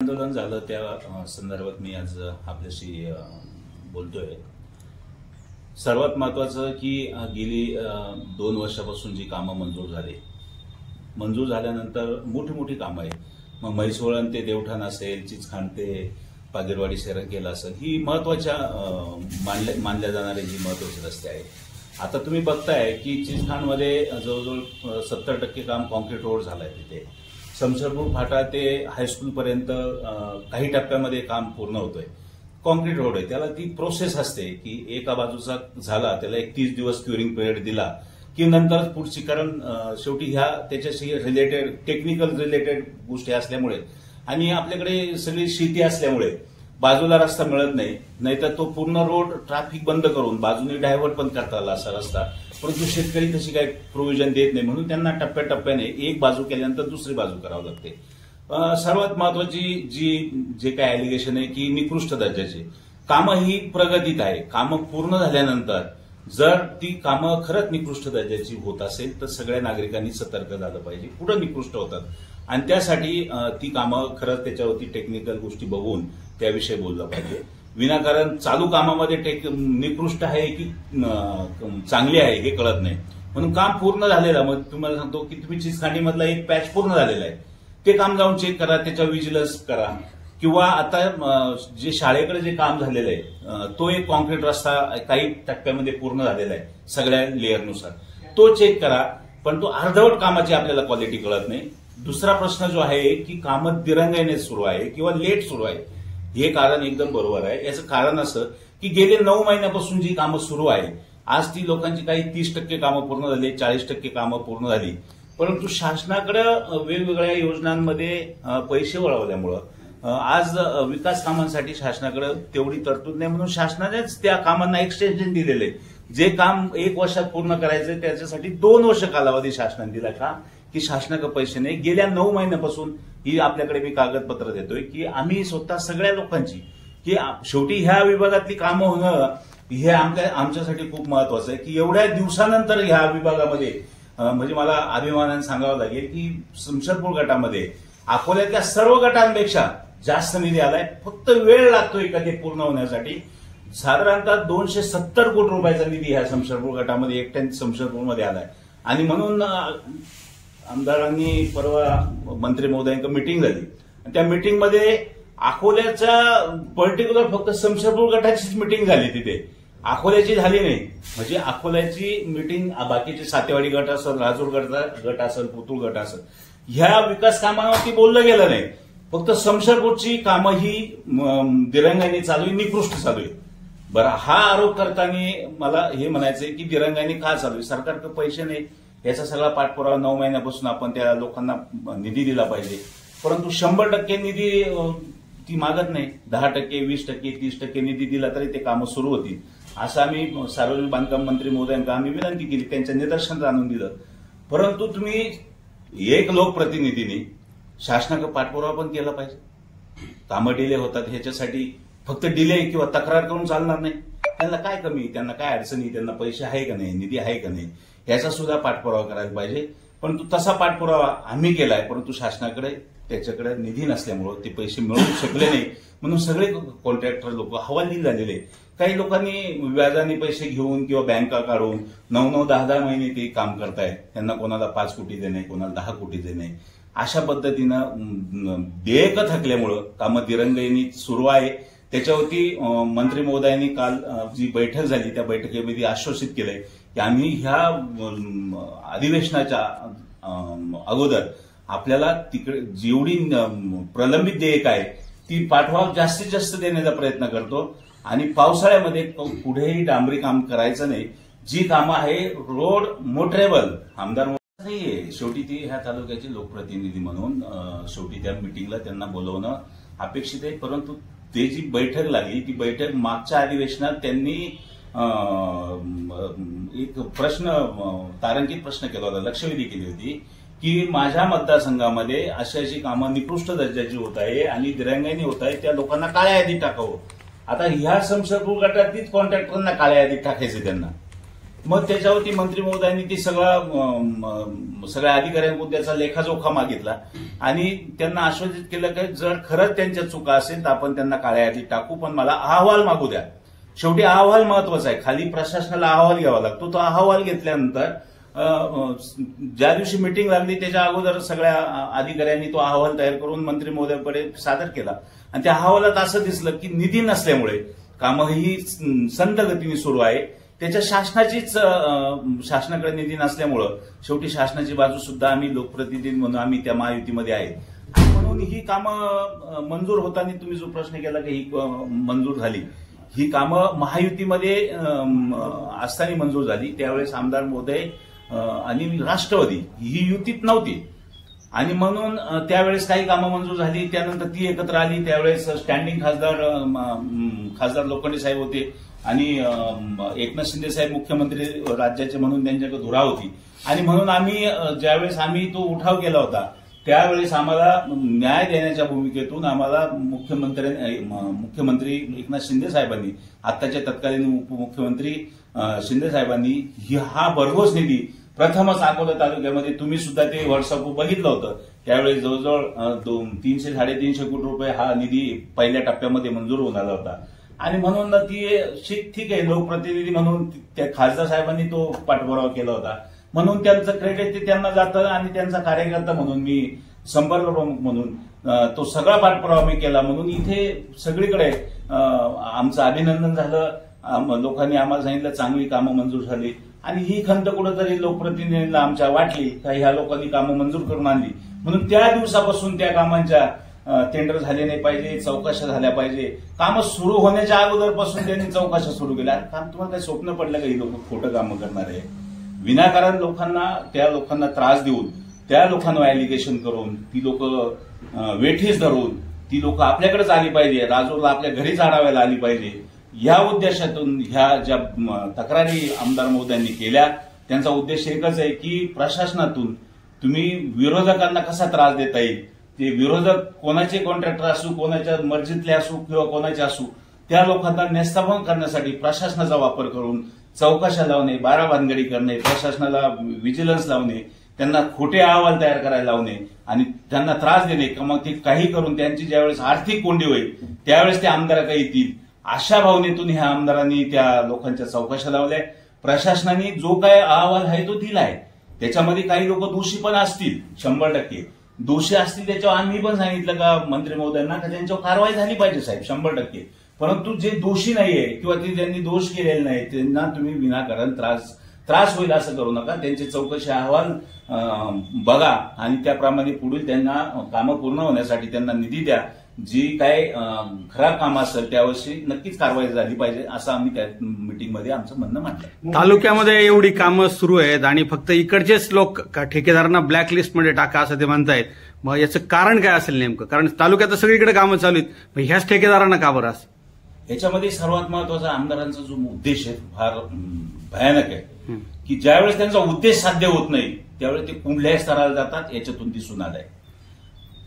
आंदोलन झालं त्या संदर्भात मी आज आपल्याशी बोलतोय। सर्वात महत्त्वाचं की गेली 2 वर्षापासून जी कामं मंजूर झाल्यानंतर मोठी कामं आहेत। मग म्हैसवळण ते देवठाण असेल, चिचखांड ते पागीरवाडी सेरंकेला असेल, ही महत्त्वाच्या मानल्या जाणारे जी महत्त्वाचे रस्ते आहेत। आता तुम्ही बघताय की चिचखांडमध्ये जवळजवळ 70% काम कॉन्क्रीट रोड झालंय। तिथे समशेरपूर फाटा ते हायस्कूल पर्यंत काही टप्प्यामध्ये काम पूर्ण होतंय। कॉन्क्रीट रोड आहे, त्याला ती प्रोसेस असते की एका बाजूचा झाला त्याला 31 दिवस क्युरिंग पिरियड दिला की नंतर पुढची, कारण शेवटी ह्या त्याच्याशी रिलेटेड टेक्निकल रिलेटेड गोष्टी असल्यामुळे आणि आपल्याकडे सगळी शेती असल्यामुळे बाजूला रस्ता मिळत नाही, नाहीतर तो पूर्ण रोड ट्रॅफिक बंद करून बाजूने डायव्हर्ट पण करता आला असा रस्ता। परंतु शेतकरी तशी काही प्रोव्हिजन देत नाही, म्हणून त्यांना टप्प्याटप्प्याने एक बाजू केल्यानंतर दुसरी बाजू करावी लागते। सर्वात महत्वाची जे काय अलिगेशन आहे की निकृष्ट दर्जाची कामं ही प्रगतीत आहे। कामं पूर्ण झाल्यानंतर जर ती कामं खरंच निकृष्ट दर्जाची होत असेल तर सगळ्या नागरिकांनी सतर्क झालं पाहिजे, कुठं निकृष्ट होतात आणि त्यासाठी ती कामं खरंच त्याच्यावरती टेक्निकल गोष्टी बघून त्याविषयी बोललं पाहिजे। विनाकारण चालू कामामध्ये निकृष्ट आहे की चांगली आहे हे कळत नाही, म्हणून काम पूर्ण झालेलं। मग तुम्हाला सांगतो की तुम्ही चिचखांडीमधला एक पॅच पूर्ण झालेला आहे, ते काम जाऊन चेक करा, त्याच्यावर विजिलन्स करा। किंवा आता जे शाळेकडे जे काम झालेलं आहे तो एक कॉन्क्रीट रस्ता काही टप्प्यामध्ये पूर्ण झालेला आहे सगळ्या लेअरनुसार, तो चेक करा। पण तो अर्धवट कामाची आपल्याला क्वालिटी कळत नाही। दुसरा प्रश्न जो आहे की कामं दिरंगाईने सुरू आहे किंवा लेट सुरू आहे, हे कारण एकदम बरोबर आहे। याचं कारण असं की गेले 9 महिन्यापासून जी कामं सुरू आहे, आज ती लोकांची काही 30% कामं पूर्ण झाली, 40% कामं पूर्ण झाली, परंतु शासनाकडे वेगवेगळ्या योजनांमध्ये पैसे वळवल्यामुळं आज विकास कामांसाठी शासनाकडे तेवढी तरतूद नाही, म्हणून शासनानेच त्या कामांना एक्सटेन्शन दिलेले। जे काम 1 वर्षात पूर्ण करायचं त्याच्यासाठी 2 वर्ष कालावधी शासनाने दिला का की शासनाकडे पैसे नाही। गेल्या 9 महिन्यापासून ही आपल्याकडे मी कागदपत्र देतोय की आम्ही स्वतः सगळ्या लोकांची, की शेवटी ह्या विभागातली कामं होणं हे आमच्यासाठी खूप महत्वाचं आहे की एवढ्या दिवसानंतर ह्या विभागामध्ये म्हणजे मला अभिमानाने सांगावं लागेल की समशेरपूर गटामध्ये अकोल्यातल्या सर्व गटांपेक्षा जास्त निधी आलाय। फक्त वेळ लागतोय का ते पूर्ण होण्यासाठी। साधारणतः 270 कोटी रुपयाचा निधी ह्या समशेरपूर गटामध्ये एकट्या समशेरपूरमध्ये आलाय आणि म्हणून आमदारांनी परवा मंत्री महोदयांची मीटिंग झाली, त्या मीटिंगमध्ये अकोल्याच्या पर्टिक्युलर फक्त समशेरपूर गटाचीच मीटिंग झाली, तिथे अकोल्याची झाली नाही। म्हणजे अकोल्याची मीटिंग बाकीचे सातेवाडी गट असेल, राजूर गट असेल, पुतूळ गट असेल, ह्या विकास कामावरती बोललं गेलं नाही। फक्त समशेरपूरची कामं ही दिरंगाईने चालू आहे, निकृष्ट चालू आहे। बरं, हा आरोप करताना मला हे म्हणायचंय की दिरंगाईने का चालू आहे, सरकारकडे पैसे नाही, याचा सगळा पाठपुरावा 9 महिन्यापासून आपण त्या लोकांना निधी दिला पाहिजे। परंतु 100% निधी ती मागत नाही, 10%, 20%, 30% निधी दिला तरी ते कामं सुरू होतील, असं आम्ही सार्वजनिक बांधकाम मंत्री महोदयांना आम्ही विनंती केली, त्यांच्या निदर्शनात आणून दिलं। परंतु तुम्ही एक लोकप्रतिनिधींनी शासनाकडे पाठपुरावा पण केला पाहिजे। कामं डिले होतात ह्याच्यासाठी फक्त डिले किंवा तक्रार करून चालणार नाही। त्यांना काय कमी, त्यांना काय अडचणी, त्यांना पैसे आहे का नाही, निधी आहे का नाही, याचा सुद्धा पाठपुरावा करायला पाहिजे। परंतु तसा पाठपुरावा आम्ही केलाय, परंतु शासनाकडे त्याच्याकडे निधी नसल्यामुळं ते पैसे मिळवू शकले नाही, म्हणून सगळे कॉन्ट्रॅक्टर लोक हवालदिल झालेले। काही लोकांनी व्याजाने पैसे घेऊन किंवा बँका काढून 9-9, 10-10 महिने ते काम करतायत, त्यांना कोणाला 5 कोटी देणे, कोणाला 10 कोटी देणे, अशा पद्धतीनं देयकं थकल्यामुळं कामं दिरंगाईने सुरू आहे। त्याच्यावरती मंत्री महोदयांनी काल जी बैठक झाली त्या बैठकीमध्ये आश्वासित केलंय की आम्ही ह्या अधिवेशनाच्या अगोदर आपल्याला तिकडे जेवढी प्रलंबित देयक आहे ती पाठवा जास्तीत जास्त देण्याचा प्रयत्न करतो आणि पावसाळ्यामध्ये कुठेही डांबरी काम करायचं नाही। जी कामं आहे रोड मोटरेबल आमदार नाहीये, शेवटी ती ह्या तालुक्याचे लोकप्रतिनिधी म्हणून शेवटी त्या मिटिंगला त्यांना बोलवणं अपेक्षित आहे। परंतु ते जी बैठक लागली ती बैठक मागच्या अधिवेशनात त्यांनी एक तारांकित प्रश्न केला होता, लक्षवेधी केली होती की माझ्या मतदारसंघामध्ये अशी कामं निकृष्ट दर्जाची होत आहे आणि दिरंगाईने होत आहे, त्या लोकांना काळ्या यादीत टाकावं। आता ह्या समशेरपूर गटातीच कॉन्ट्रॅक्टरांना काळ्या यादीत टाकायचे त्यांना, मग त्याच्यावरती मंत्री महोदयांनी ती सगळ्या अधिकाऱ्यांकडून त्याचा लेखाजोखा मागितला आणि त्यांना आश्वासित केलं की जर खरंच त्यांच्या चुका असेल तर आपण त्यांना काळ्या यादीत टाकू, पण मला अहवाल मागू द्या. शेवटी अहवाल महत्वाचा आहे. खाली प्रशासनाला अहवाल घ्यावा लागतो. तो अहवाल घेतल्यानंतर ज्या दिवशी मीटिंग लागली त्याच्या अगोदर सगळ्या अधिकाऱ्यांनी तो अहवाल तयार करून मंत्री महोदयांकडे सादर केला आणि त्या अहवालात असं दिसलं की निधी नसल्यामुळे कामं ही संथ गतीने सुरू आहे. त्याच्या शासनाकडे निधी नसल्यामुळं शेवटी शासनाची बाजू सुद्धा आम्ही लोकप्रतिनिधी म्हणून आम्ही त्या महायुतीमध्ये आहे म्हणून ही कामं मंजूर होताना तुम्ही जो प्रश्न केला की ही मंजूर झाली, ही कामं महायुतीमध्ये असताना मंजूर झाली. त्यावेळेस आमदार महोदय आणि राष्ट्रवादी ही युतीत नव्हती आणि म्हणून त्यावेळेस काही कामं मंजूर झाली. त्यानंतर ती एकत्र आली. त्यावेळेस स्टँडिंग खासदार लोखंडे साहेब होते आणि एकनाथ शिंदे साहेब मुख्यमंत्री राज्याचे म्हणून त्यांच्याकडे धुरा होती आणि म्हणून आम्ही ज्यावेळेस तो उठाव केला होता त्यावेळेस आम्हाला न्याय देण्याच्या भूमिकेतून आम्हाला मुख्यमंत्री एकनाथ शिंदे साहेबांनी, आत्ताच्या तत्कालीन उपमुख्यमंत्री शिंदे साहेबांनी हा भरघोस निधी प्रथमच अकोला तालुक्यामध्ये, तुम्ही सुद्धा ते व्हॉट्सअपवर बघितलं होतं, त्यावेळेस जवळजवळ 300-350 कोटी रुपये हा निधी पहिल्या टप्प्यामध्ये मंजूर होऊन आला होता आणि म्हणून ती ठीक आहे लोकप्रतिनिधी म्हणून त्या खासदार साहेबांनी तो पाठपुरावा केला होता म्हणून त्यांचं क्रेडिट ते त्यांना जातं आणि त्यांचा कार्यकर्ता म्हणून मी संपर्क प्रमुख म्हणून तो सगळा पाठपुरावा मी केला म्हणून इथे सगळीकडे आमचं अभिनंदन झालं. लोकांनी आम्हाला सांगितलं चांगली कामं मंजूर झाली आणि ही खंत कुठेतरी लोकप्रतिनिधींना आमच्या वाटली का ह्या लोकांनी कामं मंजूर करून आणली म्हणून त्या दिवसापासून त्या कामांच्या टेंडर झाले नाही पाहिजे, चौकशा झाल्या पाहिजे. कामं सुरू होण्याच्या अगोदरपासून त्यांनी चौकशा सुरू केल्या. काम तुम्हाला काही स्वप्न पडलं का ही लोक खोटं कामं करणार आहे? विनाकारण त्या लोकांना त्रास देऊन, त्या लोकांना ॲलिगेशन करून, ती लोक वेठीस धरून ती लोक आपल्याकडेच आली पाहिजे, राजूरला आपल्या घरीच आढावायला आली पाहिजे. या उद्देशातून ह्या ज्या तक्रारी आमदार महोदयांनी केल्या त्यांचा उद्देश एकच आहे की प्रशासनातून तुम्ही विरोधकांना कसा त्रास देता येईल, ते विरोधक कोणाचे कॉन्ट्रॅक्टर असू, कोणाच्या मर्जीतले असू किंवा कोणाचे असू, त्या लोकांना नेस्ताभंग करण्यासाठी प्रशासनाचा वापर करून चौकशा लावणे, बाराभानगडी करणे, प्रशासनाला व्हिजिलन्स लावणे, त्यांना खोटे अहवाल तयार करायला लावणे आणि त्यांना त्रास देणे, मग ते काही करून त्यांची ज्यावेळेस आर्थिक कोंडी होईल त्यावेळेस ते आमदाराकडे येतील अशा भावनेतून ह्या आमदारांनी त्या लोकांच्या चौकशा लावल्या. प्रशासनाने जो काय अहवाल आहे तो दिलाय. त्याच्यामध्ये काही लोक दोषी पण असतील, 100% दोषी असतील. त्याच्यावर आम्ही पण सांगितलं का मंत्री महोदयांना का त्यांच्यावर कारवाई झाली पाहिजे साहेब 100%. परंतु जे दोषी नाहीये किंवा ते ज्यांनी दोष केलेले नाही त्यांना तुम्ही विनाकारण त्रास होईल असं करू नका. त्यांचे चौकशी अहवाल बघा आणि त्याप्रमाणे पुढील त्यांना कामं पूर्ण होण्यासाठी त्यांना निधी द्या. जी काय खराब कामं असेल त्यावर्षी नक्कीच कारवाई झाली पाहिजे असं आम्ही त्या मीटिंगमध्ये आमचं म्हणणं मांडलं. तालुक्यामध्ये एवढी कामं सुरू आहेत आणि फक्त इकडचेच लोक ठेकेदारांना ब्लॅकलिस्टमध्ये टाका असं ते म्हणतायत. मग याचं कारण काय असेल नेमकं? कारण तालुक्यात सगळीकडे कामं चालू आहेत, मग ह्याच ठेकेदारांना का बरं असं? याच्यामध्ये सर्वात महत्वाचा आमदारांचा जो उद्देश आहे फार भयानक आहे की ज्यावेळेस त्यांचा उद्देश साध्य होत नाही त्यावेळेस ते कुठल्याही स्तराला जातात. याच्यातून दिसून आलंय.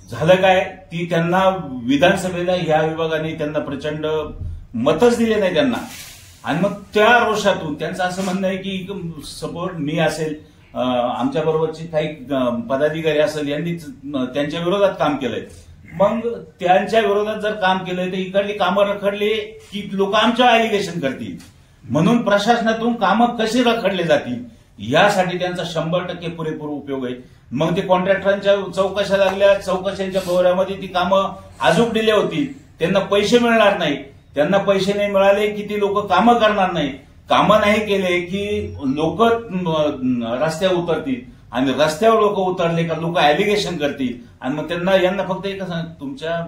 झालं काय ती त्यांना विधानसभेला ह्या विभागाने त्यांना प्रचंड मतच दिले नाही त्यांना आणि मग त्या रोषातून त्यांचं असं म्हणणं आहे की सपोर्ट मी असेल, आमच्या बरोबरची काही पदाधिकारी असेल यांनी त्यांच्या विरोधात काम केलंय. मग त्यांच्या विरोधात जर काम केलंय तर इकडली कामं रखडली की लोक आमच्यावर ॲलिगेशन करतील म्हणून प्रशासनातून कामं कशी रखडले जातील यासाठी त्यांचा 100% पुरेपूर उपयोग आहे. मग ते कॉन्ट्रॅक्टरांच्या चौकशा लागल्या, चौकशांच्या भोवऱ्यामध्ये ती कामं अजून डिले होतील, त्यांना पैसे मिळणार नाही. त्यांना पैसे नाही मिळाले की ती लोक कामं करणार नाही. कामं नाही केले की लोक रस्त्यावर उतरतील आणि रस्त्यावर लोक उतरले का लोक ॲलिगेशन करतील आणि मग यांना फक्त एकच सांग तुमच्या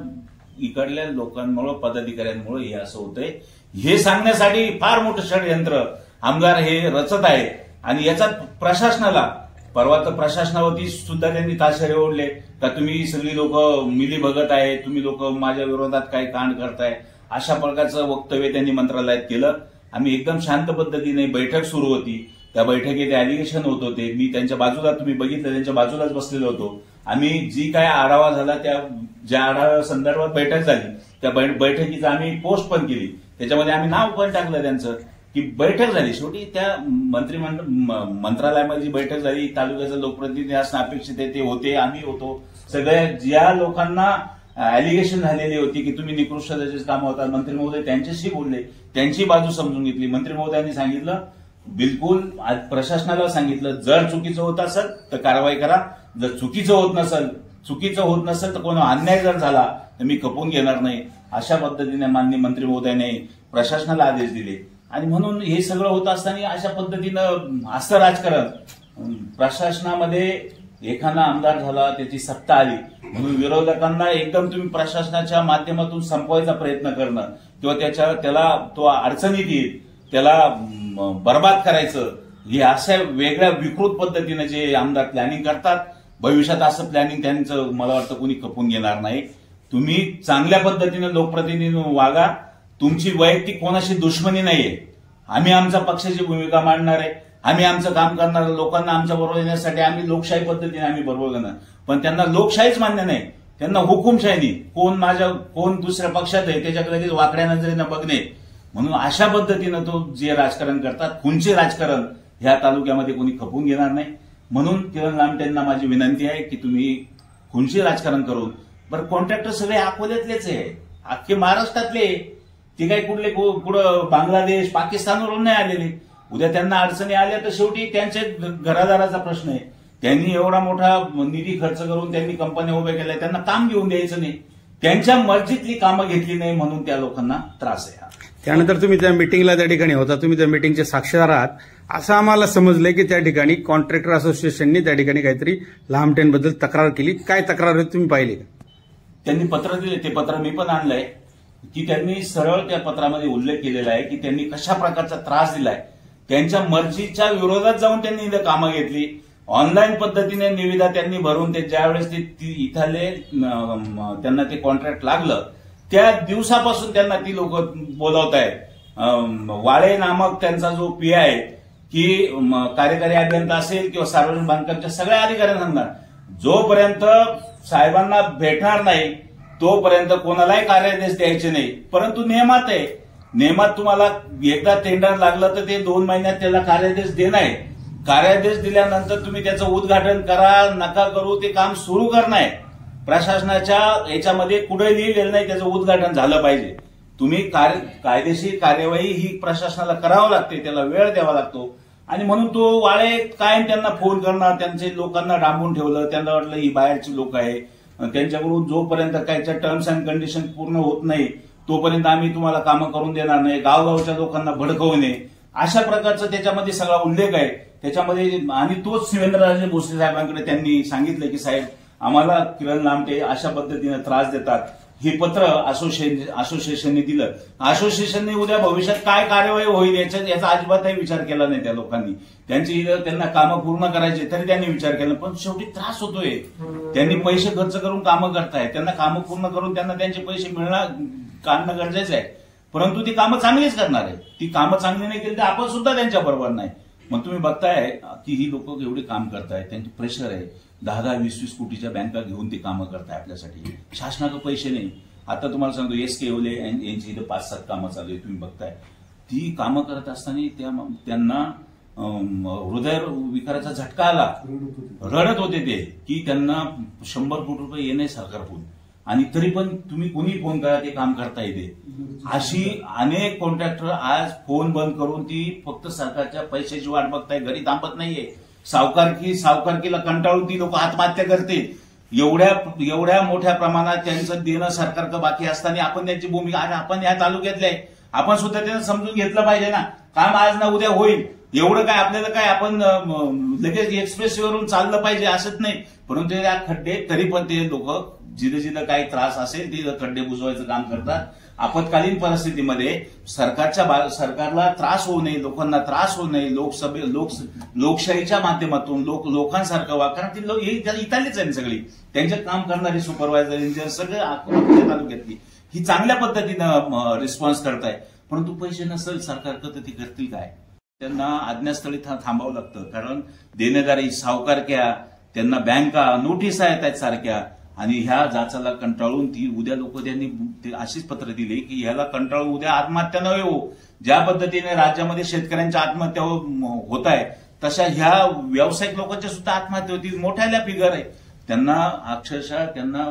इकडल्या लोकांमुळे पदाधिकाऱ्यांमुळे हे असं होतंय हे सांगण्यासाठी फार मोठं षडयंत्र आमदार हे रचत आहेत. आणि याचा प्रशासनाला परवा तर प्रशासनावरती सुद्धा त्यांनी ताशेरे ओढले का तुम्ही सगळी लोक मिली बघत आहे, तुम्ही लोक माझ्या विरोधात काय कांड करताय अशा प्रकारचं वक्तव्य त्यांनी मंत्रालयात केलं. आम्ही एकदम शांत पद्धतीने बैठक सुरू होती. त्या बैठकीत ॲलिगेशन होत होते. मी त्यांच्या बाजूला तुम्ही बघितलं त्यांच्या बाजूलाच बसलेलो होतो. आम्ही जी काय आढावा झाला त्या ज्या आढाव्या संदर्भात बैठक झाली त्या बैठकीचं आम्ही पोस्ट पण केली. त्याच्यामध्ये आम्ही नाव पण टाकलं त्यांचं की बैठक झाली. शेवटी त्या मंत्रालयामध्ये जी बैठक झाली, तालुक्याचा लोकप्रतिनिधी असणं अपेक्षित आहे ते होते, आम्ही होतो. सगळ्या ज्या लोकांना अलिगेशन झालेली होती की तुम्ही निकृष्ट दर्जाचे काम होतात, मंत्री महोदय त्यांच्याशी बोलले, त्यांची बाजू समजून घेतली. मंत्री महोदयांनी सांगितलं, बिलकुल प्रशासनाला सांगितलं, जर चुकीचं होत असेल तर कारवाई करा, जर चुकीचं होत नसेल तर कोणा अन्याय जर झाला तर मी खपवून घेणार नाही. अशा पद्धतीने माननीय मंत्री महोदयाने प्रशासनाला आदेश दिले. आणि म्हणून हे सगळं होत असताना अशा पद्धतीनं असं राजकारण प्रशासनामध्ये एखादा आमदार झाला, त्याची सत्ता आली म्हणून विरोधकांना एकदम तुम्ही प्रशासनाच्या माध्यमातून संपवायचा प्रयत्न करणं किंवा त्याला तो अडचणीत येईल, त्याला बर्बाद करायचं, हे अशा वेगळ्या विकृत पद्धतीने जे आमदार प्लॅनिंग करतात, भविष्यात असं प्लॅनिंग त्यांचं मला वाटतं कोणी खपवून घेणार नाही. तुम्ही चांगल्या पद्धतीने लोकप्रतिनिधी वागा. तुमची वैयक्तिक कोणाशी दुश्मनी नाहीये. आम्ही आमच्या पक्षाची भूमिका मांडणार आहे, आम्ही आमचं काम करणार, लोकांना आमच्या बरोबर येण्यासाठी आम्ही लोकशाही पद्धतीने आम्ही बरोबर करणार. पण त्यांना लोकशाहीच मान्य नाही, त्यांना हुकुमशाही. कोण दुसऱ्या पक्षात आहे त्याच्याकडे लगेच वाकड्या नजरेनं बघणे. म्हणून अशा पद्धतीनं तो जे राजकारण करतात, खूनचे राजकारण ह्या तालुक्यामध्ये कोणी खपवून घेणार नाही. म्हणून किरण लामटेंना माझी विनंती आहे की तुम्ही खूनचे राजकारण करून, बरं कॉन्ट्रॅक्टर सगळे अकोल्यातलेच आहे, अख्खे महाराष्ट्रातले, ते काही कुठं बांगलादेश पाकिस्तानवरून नाही आलेले. उद्या त्यांना अडचणी आल्या तर शेवटी त्यांच्या घरादाराचा प्रश्न आहे. त्यांनी एवढा मोठा निधी खर्च करून त्यांनी कंपन्या उभ्या केल्या, त्यांना काम घेऊन द्यायचं नाही, त्यांच्या मर्जीतली कामं घेतली नाही म्हणून त्या लोकांना त्रास आहे. त्यानंतर तुम्ही त्या मिटिंगला त्या ठिकाणी होता, तुम्ही त्या मिटिंगचे साक्षीदार आहात. असं आम्हाला समजलंय की त्या ठिकाणी कॉन्ट्रॅक्टर असोसिएशनने त्या ठिकाणी काहीतरी लामटेंबद्दल तक्रार केली. काय तक्रार आहे तुम्ही पाहिली का? त्यांनी पत्र दिले, ते पत्र मी पण आणलंय की त्यांनी सरळ त्या पत्रामध्ये उल्लेख केलेला आहे की त्यांनी कशा प्रकारचा त्रास दिलाय. त्यांच्या मर्जीच्या विरोधात जाऊन त्यांनी इथं कामं घेतली. ऑनलाईन पद्धतीने निविदा त्यांनी भरून ते ज्यावेळेस ते इथले त्यांना ते कॉन्ट्रॅक्ट लागलं त्या दिवसापासून त्यांना ती लोक बोलावत आहेत. वाळे नामक त्यांचा जो पी आहे की कार्यकारी अभियंता असेल किंवा सार्वजनिक बांधकामच्या सगळ्या अधिकाऱ्यांना सांगणार, जोपर्यंत साहेबांना भेटणार नाही तोपर्यंत कोणालाही कार्यादेश द्यायचे नाही. परंतु नियमात आहे, नियमात तुम्हाला एकदा टेंडर लागलं तर ते 2 महिन्यात त्याला कार्यादेश देणं आहे. कार्यादेश दिल्यानंतर तुम्ही त्याचं उद्घाटन करा नका करू, ते काम सुरू करणं आहे. प्रशासनाच्या याच्यामध्ये कुठे लिहिलेलं नाही त्याचं उद्घाटन झालं पाहिजे. तुम्ही कायदेशीर कार्यवाही ही प्रशासनाला करावं लागते, त्याला वेळ द्यावा लागतो. आणि म्हणून तो वाळे कायम त्यांना फोन करणार, त्यांचे लोकांना डांबून ठेवलं, त्यांना वाटलं ही बाहेरची लोक आहे, त्यांच्याकडून जोपर्यंत काहीच्या टर्म्स अँड कंडिशन पूर्ण होत नाही तोपर्यंत आम्ही तुम्हाला कामं करून देणार नाही, गावगावच्या लोकांना भडकवू नये, अशा प्रकारचा त्याच्यामध्ये सगळा उल्लेख आहे त्याच्यामध्ये. आणि तोच शिवेंद्रराजे भोसले साहेबांकडे त्यांनी सांगितलं की साहेब आम्हाला किरण लामटे अशा पद्धतीने त्रास देतात. हे पत्र असोसिएशनने दिलं. असोसिएशनने उद्या भविष्यात काय कार्यवाही होईल याचा अजिबातही विचार केला नाही त्या लोकांनी. त्यांना कामं पूर्ण करायचे तरी त्यांनी विचार केला, पण शेवटी त्रास होतोय. त्यांनी पैसे खर्च करून कामं करतायत, त्यांना कामं पूर्ण करून त्यांना त्यांचे पैसे काढणं गरजेचं आहे. परंतु ती कामं चांगलीच करणार आहे. ती कामं चांगली नाही केली तर आपण सुद्धा त्यांच्या बरोबर नाही. मग तुम्ही बघताय की ही लोक एवढी काम करतायत, त्यांची प्रेशर आहे. 10-20 कोटीच्या बँका घेऊन ते कामं करताय आपल्यासाठी. शासनाकडे पैसे नाही. आता तुम्हाला सांगतो SK ओले यांची इथं 5-7 कामं चालू आहे, तुम्ही बघताय. ती कामं करत असताना त्यांना हृदय विकाराचा झटका आला, रडत होते ते की त्यांना 100 कोटी रुपये येणे सरकारकडून, आणि तरी पण तुम्ही कुणी फोन करा ते काम करता येते. अशी अनेक कॉन्ट्रॅक्टर आज फोन बंद करून ती फक्त सरकारच्या पैशाची वाट बघताय, घरी थांबत नाहीये. सावकारकीला कंटाळून ती लोक आत्महत्या करते. एवढ्या मोठ्या प्रमाणात त्यांचं देणं सरकारचं बाकी असताना आपण त्यांची भूमिका, आणि आपण या तालुक्यातले आहे, आपण सुद्धा त्यांना समजून घेतलं पाहिजे ना. काम आज ना उद्या होईल, एवढं काय आपल्याला काय आपण लगेच एक्सप्रेसवरून चाललं पाहिजे असंच नाही. परंतु या खड्डे तरी पण ते लोक जिथं काही त्रास असेल तिथं खड्डे बुजवायचं काम करतात. आपत्कालीन परिस्थितीमध्ये सरकारला त्रास होऊ नये, लोकांना त्रास होऊ नये, लोकशाहीच्या माध्यमातून लोकांसारखं वा, कारण ती लोक इथलीच आहे सगळी, त्यांचे काम करणारे सुपरवायझर इंजिनियर सगळे अकोला तालुक्यातली ही चांगल्या पद्धतीनं रिस्पॉन्स करताय. परंतु पैसे नसेल सरकारकडे तर ती करतील काय? त्यांना अज्ञातस्थळी थांबावं लागतं, कारण देणेदारी सावकारक्या, त्यांना बँका नोटीस आहेत सारख्या. आणि ह्या जाचाला कंटाळून ती उद्या लोक त्यांनी अशीच पत्र दिली की ह्याला कंटाळून उद्या आत्महत्या नव्हे हो, ज्या पद्धतीने राज्यामध्ये शेतकऱ्यांच्या आत्महत्या होत आहे तशा ह्या व्यावसायिक लोकांच्या सुद्धा आत्महत्या होती. मोठ्याल्या फिगर आहे. त्यांना अक्षरशः त्यांना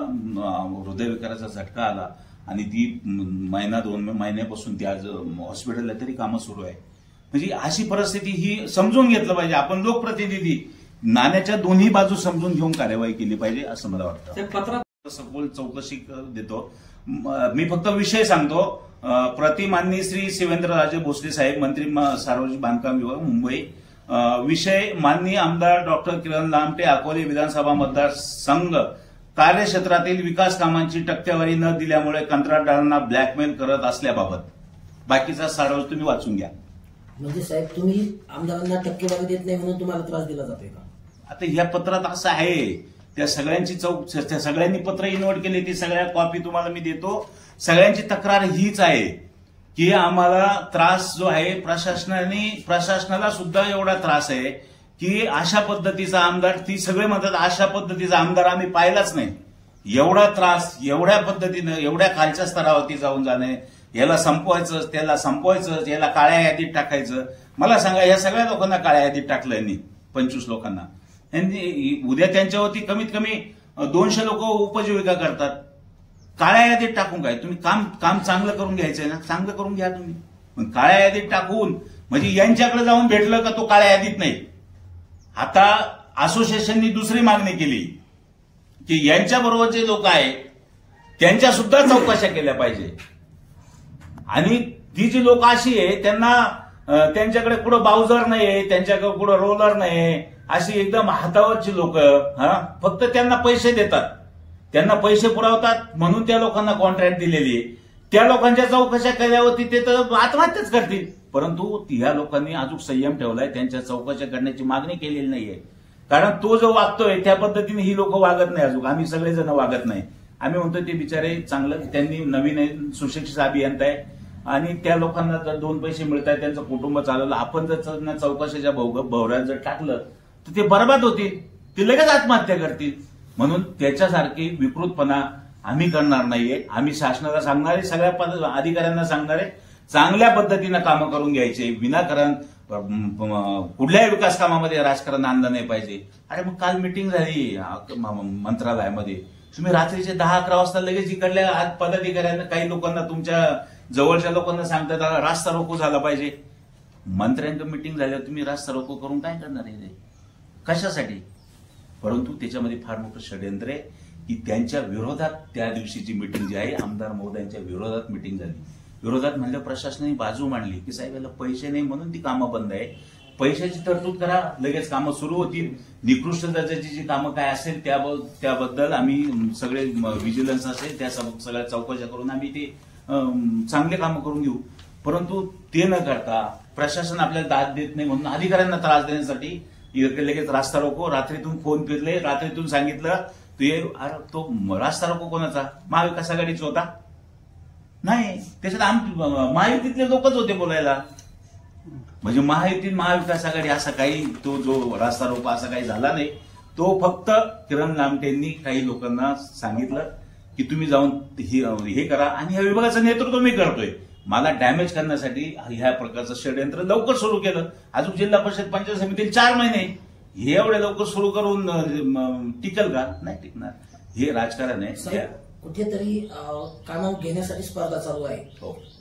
हृदयविकाराचा झटका आला आणि ती महिना 2 महिन्यापासून ती आज हॉस्पिटलला तरी कामं सुरू आहे. म्हणजे अशी परिस्थिती ही समजून घेतलं पाहिजे. आपण लोकप्रतिनिधी नाण्याच्या दोन्ही बाजू समजून घेऊन कार्यवाही केली पाहिजे असं मला वाटतं. पत्रात सखोल चौकशी देतो. मी फक्त विषय सांगतो. प्रतिमाननीय श्री शिवेंद्रराजे भोसले साहेब, मंत्री सार्वजनिक बांधकाम विभाग, मुंबई. विषय माननीय आमदार डॉक्टर किरण लामटे, अकोले विधानसभा मतदारसंघ कार्यक्षेत्रातील विकास कामांची टक्केवारी न दिल्यामुळे कंत्राटदारांना ब्लॅकमेल करत असल्याबाबत. बाकीचा सारांश तुम्ही वाचून घ्या. म्हणजे साहेब तुम्ही आमदारांना टक्केवारी देत नाही म्हणून तुम्हाला त्रास दिला जातोय का? आता ह्या पत्रात असं आहे. त्या सगळ्यांची त्या सगळ्यांनी पत्र इन्व्हर्ट केले. ती सगळ्या कॉपी तुम्हाला मी देतो. सगळ्यांची तक्रार हीच आहे की आम्हाला त्रास जो आहे प्रशासनाला सुद्धा एवढा त्रास आहे की अशा पद्धतीचा आमदार, ती सगळे म्हणतात अशा पद्धतीचा आमदार आम्ही पाहिलाच नाही. एवढा त्रास, एवढ्या पद्धतीनं, एवढ्या खालच्या स्तरावरती जाऊन जाणे, याला संपवायचं, त्याला संपवायचं, याला काळ्या यादीत टाकायचं. मला सांगा, या सगळ्या लोकांना काळ्या यादीत टाकलं यांनी, 25 लोकांना. उद्या त्यांच्यावरती कमीत कमी 200 लोक उपजीविका करतात. काळ्या यादीत टाकून काय? तुम्ही काम चांगलं करून घ्यायचंय ना, चांगलं करून घ्या तुम्ही. पण काळ्या यादीत टाकून म्हणजे यांच्याकडे जाऊन भेटलं का तो काळ्या यादीत नाही. आता असोसिएशननी दुसरी मागणी केली की यांच्याबरोबर जे लोक आहेत त्यांच्या सुद्धा चौकशा केल्या पाहिजे. आणि ती जी लोक अशी आहे त्यांच्याकडे कुठं बाउझर नाही, त्यांच्याकडे कुठं रोलर नाही, अशी एकदम हातावरची लोक, फक्त त्यांना पैसे देतात, त्यांना पैसे पुरवतात म्हणून त्या लोकांना कॉन्ट्रॅक्ट दिलेली आहे. त्या लोकांच्या चौकशा केल्यावरती ते तर आत्महत्याच करतील. परंतु ह्या लोकांनी अजून संयम ठेवलाय, त्यांच्या चौकशा करण्याची मागणी केलेली नाहीये. कारण तो जो वागतोय त्या पद्धतीने ही लोक वागत नाही. अजून आम्ही सगळेजण वागत नाही. आम्ही म्हणतो ते बिचारे चांगलं, त्यांनी नवीन सुशिक्षित अभियंता आहे आणि त्या लोकांना जर 2 पैसे मिळत आहेत, त्यांचं कुटुंब चालवलं. आपण जर त्यांना चौकशीच्या भोवऱ्यात जर टाकलं तर ते बर्बाद होतील, ते लगेच आत्महत्या करतील. म्हणून त्याच्यासारखी विकृतपणा आम्ही करणार नाहीये. आम्ही शासनाला सांगणारे, सगळ्या अधिकाऱ्यांना सांगणारे, चांगल्या पद्धतीनं कामं करून घ्यायचे. विनाकारण कुठल्याही विकास कामामध्ये राजकारण आणलं नाही पाहिजे. अरे मग काल मिटिंग झाली मंत्रालयामध्ये, तुम्ही रात्रीचे 10-11 वाजता लगेच इकडल्या पदाधिकाऱ्यांना, काही लोकांना, तुमच्या जवळच्या लोकांना सांगतात रास्ता रोको झाला पाहिजे. मंत्र्यांचं मिटिंग झाल्यावर तुम्ही रास्ता रोको करून काय करणार आहे, कशासाठी? परंतु त्याच्यामध्ये फार मोठं षड्यंत्र आहे की त्यांच्या विरोधात त्या दिवशीची मिटिंग जी आहे, आमदार महोदयांच्या विरोधात मिटिंग झाली. विरोधात म्हणलं प्रशासनाने बाजू मांडली की साहेब याला पैसे नाही म्हणून ती कामं बंद आहे, पैशाची तरतूद करा, लगेच कामं सुरू होतील. निकृष्ट दर्जाची जी कामं काय असेल त्याबद्दल आम्ही सगळे व्हिजिलन्स असेल त्या सगळ्या चौकशा करून आम्ही ते चांगले कामं करून घेऊ. परंतु ते न करता प्रशासन आपल्याला दाद देत नाही म्हणून अधिकाऱ्यांना त्रास देण्यासाठी लगेच रास्ता रोको, रात्रीतून फोन फिरले, रात्रीतून सांगितलं तो रास्ता रोको कोणाचा? महाविकास आघाडीचा होता? नाही, त्याच्यात महायुतीतले लोकच होते बोलायला. म्हणजे महाविकास आघाडी असा काही तो जो रास्ता रोको असा काही झाला नाही. तो फक्त किरण लामटेंनी काही लोकांना सांगितलं की तुम्ही जाऊन हे करा आणि ह्या विभागाचं नेतृत्व मी करतोय. मला डॅमेज करण्यासाठी ह्या प्रकारचं षड्यंत्र लवकर सुरू केलं. अजून जिल्हा परिषद पंचायत समितीला 4 महिने, हे एवढे लवकर सुरू करून टिकल का? नाही टिकणार. हे राजकारण आहे. कुठेतरी कामं घेण्यासाठी स्पर्धा चालू आहे.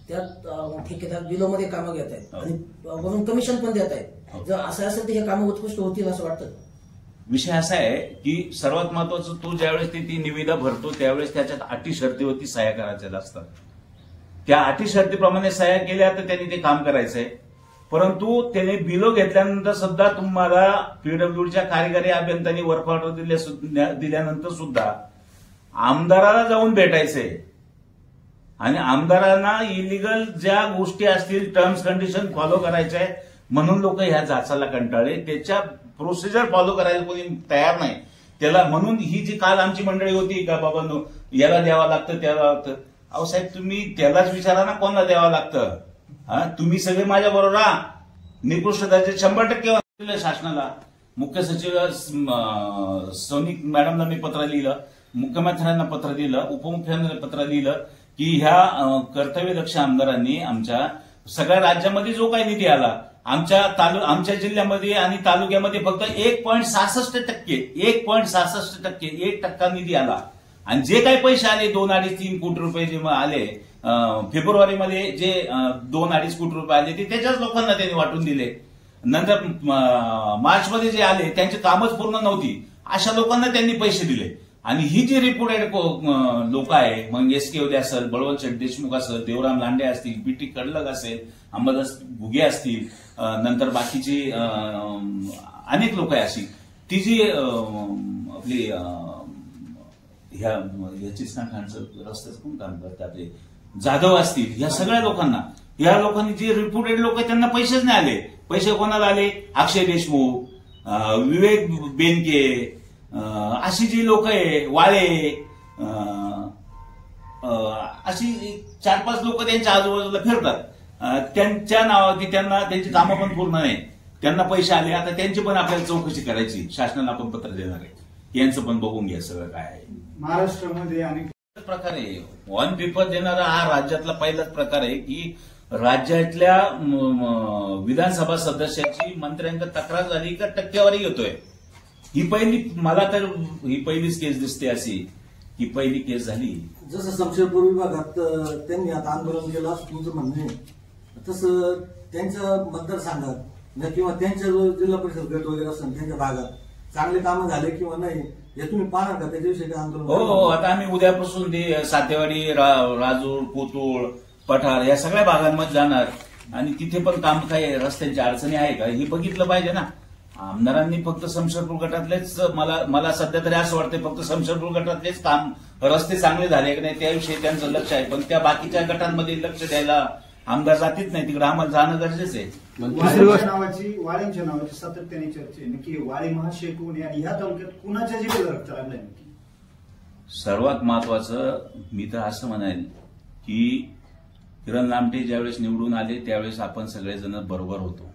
त्यात ठेकेदार बिलोमध्ये कामं घेत आहेत आणि वरून कमिशन पण देत आहेत. जर असं असेल तर हे कामं उत्कृष्ट होतील असं वाटतं. विषय असा आहे की सर्वात महत्वाचं, तो ज्यावेळेस ती निविदा भरतो त्यावेळेस त्याच्यात अटी शर्तीवरती सह्या करायच्या असतात. त्या अटी शर्तीप्रमाणे सह्या केल्या तर त्यांनी ते काम करायचंय. परंतु त्याने बिलो घेतल्यानंतर सुद्धा तुम्हाला पीडब्ल्यूडीच्या कार्यकारी अभियंत्यांनी वर्क ऑर्डर दिल्यानंतर सुद्धा आमदाराला जाऊन भेटायचंय आणि आमदारांना इलिगल ज्या गोष्टी असतील, टर्म्स कंडिशन फॉलो करायच्या आहे. म्हणून लोक ह्या जाचाला कंटाळले. त्याच्या प्रोसिजर फॉलो करायला कोणी तयार नाही. त्याला म्हणून ही जी काल आमची मंडळी होती का बाबा याला द्यावं लागतं, त्याला लागतं. अहो साहेब, तुम्ही त्यालाच विचारा ना कोणाला द्यावं लागतं. तुम्ही सगळे माझ्या बरोबर राहा. निकृष्ट दर्जाचे 100% शासनाला. मुख्य सचिव सोनिक मॅडमला मी पत्र लिहिलं, मुख्यमंत्र्यांना पत्र दिलं, उपमुख्यमंत्र्यांना पत्र लिहिलं की ह्या कर्तव्यदक्ष आमदारांनी आमच्या सगळ्या राज्यामध्ये जो काही निधी आला आमच्या जिल्ह्यामध्ये आणि तालुक्यामध्ये फक्त 1.66% 1% निधी आला. आणि जे काही पैसे आले 2-2.5-3 कोटी रुपये जे आले फेब्रुवारीमध्ये जे 2-2.5 कोटी रुपये आले ते त्याच्याच लोकांना त्यांनी वाटून दिले. नंतर मार्चमध्ये जे आले त्यांची कामच पूर्ण नव्हती अशा लोकांना त्यांनी पैसे दिले. आणि ही जी रिपोर्टेड लोक आहे मग एस.के. असेल, बळवंत देशमुख असेल, देवराम लांडे असतील, पी.टी. कडलग असेल, अंबादास घुगे असतील, नंतर बाकीची अनेक लोक आहे अशी ती जी आपली ह्याचीच ना खानचं रस्त्याचं कोण काम करतात आपले जाधव असतील, ह्या सगळ्या लोकांनी जे रिपोर्टेड लोक आहेत त्यांना पैसेच नाही आले. पैसे कोणाला आले? अक्षय देशमुख, विवेक बेनके, अशी जी लोक आहे, वाळे, अशी 4-5 लोक त्यांच्या आजूबाजूला फिरतात. त्यांच्या नावावरती त्यांची कामं पण पूर्ण नाही, त्यांना पैसे आले. आता त्यांची पण आपल्याला चौकशी करायची, शासनाला आपण पत्र देणार आहे, यांचं पण बघून घ्या सगळं काय आहे. महाराष्ट्रामध्ये अनेक प्रकारे ऑन पेपर देणारा हा राज्यातला पहिलाच प्रकार आहे की राज्यातल्या विधानसभा सदस्याची मंत्र्यांकडे तक्रार झाली का टक्केवारी घेतोय. मला तर ही पहिलीच केस दिसते अशी की पहिली केस झाली. जसं शमशेरपूर विभागात त्यांनी आता आंदोलन केलं असं तुमचं म्हणणं आहे, तसं त्यांच्या मतदारसंघात किंवा त्यांच्या जो जिल्हा परिषद गट वगैरे असेल त्यांच्या भागात चांगले कामं झाले किंवा नाही हे तुम्ही पाहणार का? त्याच्याविषयी काय आंदोलन? हो, आता आम्ही उद्यापासून सातेवाडी, राजूर, कोतुळ, पठार या सगळ्या भागांमध्ये जाणार आणि तिथे पण काम काय रस्त्यांची अडचणी आहे का हे बघितलं पाहिजे ना. आमदारांनी फक्त शमशेरपूर गटातलेच मला सध्या तरी असं वाटतंय फक्त शमशेरपूर गटातलेच काम रस्ते चांगले झाले की नाही त्याविषयी त्यांचं लक्ष आहे, पण त्या बाकीच्या गटांमध्ये लक्ष द्यायला आमदार जातीच नाही. तिकडे आम्हाला जाणं गरजेचं आहे. वाळींच्या नावाची सातत्याने चर्चा आहे की वाळी महाशय कोण आहे आणि ह्या तालुक्यात कुणाच्या जिल्ह्यात रक्त लागलंय? सर्वात महत्वाचं मी तर असं म्हणेन की किरण लामटे ज्यावेळेस निवडून आले त्यावेळेस आपण सगळेजण बरोबर होतो.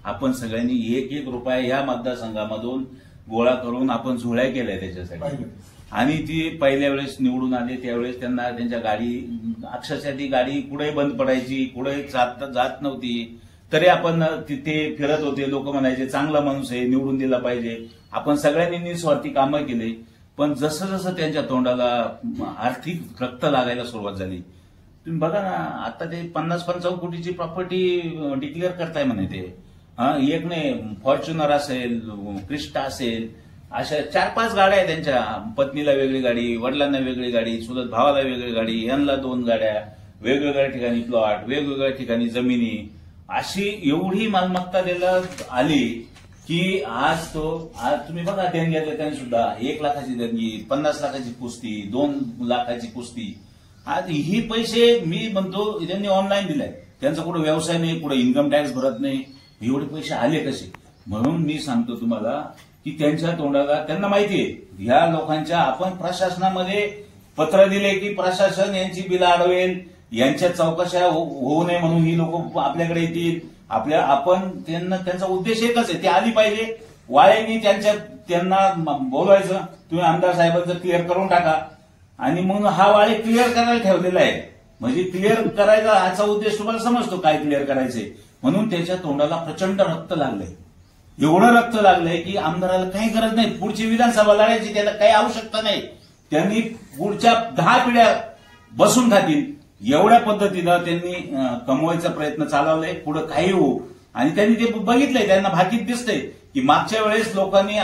आपण सगळ्यांनी 1-1 रुपया या मतदारसंघामधून गोळा करून आपण झोळ्या केल्या त्याच्यासाठी. आणि ती पहिल्या वेळेस निवडून आले त्यावेळेस त्यांना त्यांच्या अक्षरशः ती गाडी कुठेही बंद पडायची, कुठेही जात नव्हती, तरी आपण तिथे फिरत होते. लोक म्हणायचे चांगला माणूस आहे, निवडून दिला पाहिजे. आपण सगळ्यांनी निस्वार्थी कामं केले. पण जसं जसं त्यांच्या तोंडाला आर्थिक रक्त लागायला सुरुवात झाली, तुम्ही बघा ना आता ते 50-55 कोटीची प्रॉपर्टी डिक्लेअर करताय म्हणे ते. एक नाही, फॉर्च्युनर असेल, क्रिस्टा असेल, अशा 4-5 गाड्या आहेत त्यांच्या. पत्नीला वेगळी गाडी, वडिलांना वेगळी गाडी, चुलत भावाला वेगळी गाडी, यांना 2 गाड्या, वेगवेगळ्या ठिकाणी प्लॉट, वेगवेगळ्या ठिकाणी जमिनी, अशी एवढी मालमत्ता द्यायला आली की आज तुम्ही बघा देणग्यातल्या त्यांनी सुद्धा 1 लाखाची देणगी, 50 लाखाची कुस्ती, 2 लाखाची कुस्ती. आज ही पैसे मी म्हणतो त्यांनी ऑनलाईन दिलाय. त्यांचा कुठं व्यवसाय नाही, कुठं इन्कम टॅक्स भरत नाही, एवढे पैसे आले कसे? म्हणून मी सांगतो तुम्हाला की त्यांच्या तोंडाला त्यांना माहितीये ह्या लोकांच्या. आपण प्रशासनामध्ये पत्र दिले की प्रशासन यांची बिलं अडवेल, यांच्या चौकशा होऊ नये म्हणून ही लोक आपल्याकडे येतील. आपण त्यांचा उद्देश एकच आहे, ते आली पाहिजे. वाळ्यांनी त्यांना बोलवायचं, तुम्ही आमदार साहेबांचं क्लिअर करून टाका. आणि मग हा वाळे क्लिअर करायला ठेवलेला आहे. म्हणजे क्लिअर करायचा याचा उद्देश तुम्हाला समजतो काय क्लिअर करायचंय. म्हणून त्याच्या तोंडाला प्रचंड रक्त लागलंय. एवढं रक्त लागलंय की आमदाराला काही गरज नाही, पुढची विधानसभा लढायची त्याला काही आवश्यकता नाही. त्यांनी पुढच्या 10 पिढ्या बसून खातील एवढ्या पद्धतीनं त्यांनी कमवायचा प्रयत्न चालवलाय. पुढे काही होऊ. आणि त्यांनी ते बघितलंय, त्यांना भाकीत दिसतंय की मागच्या वेळेस लोकांनी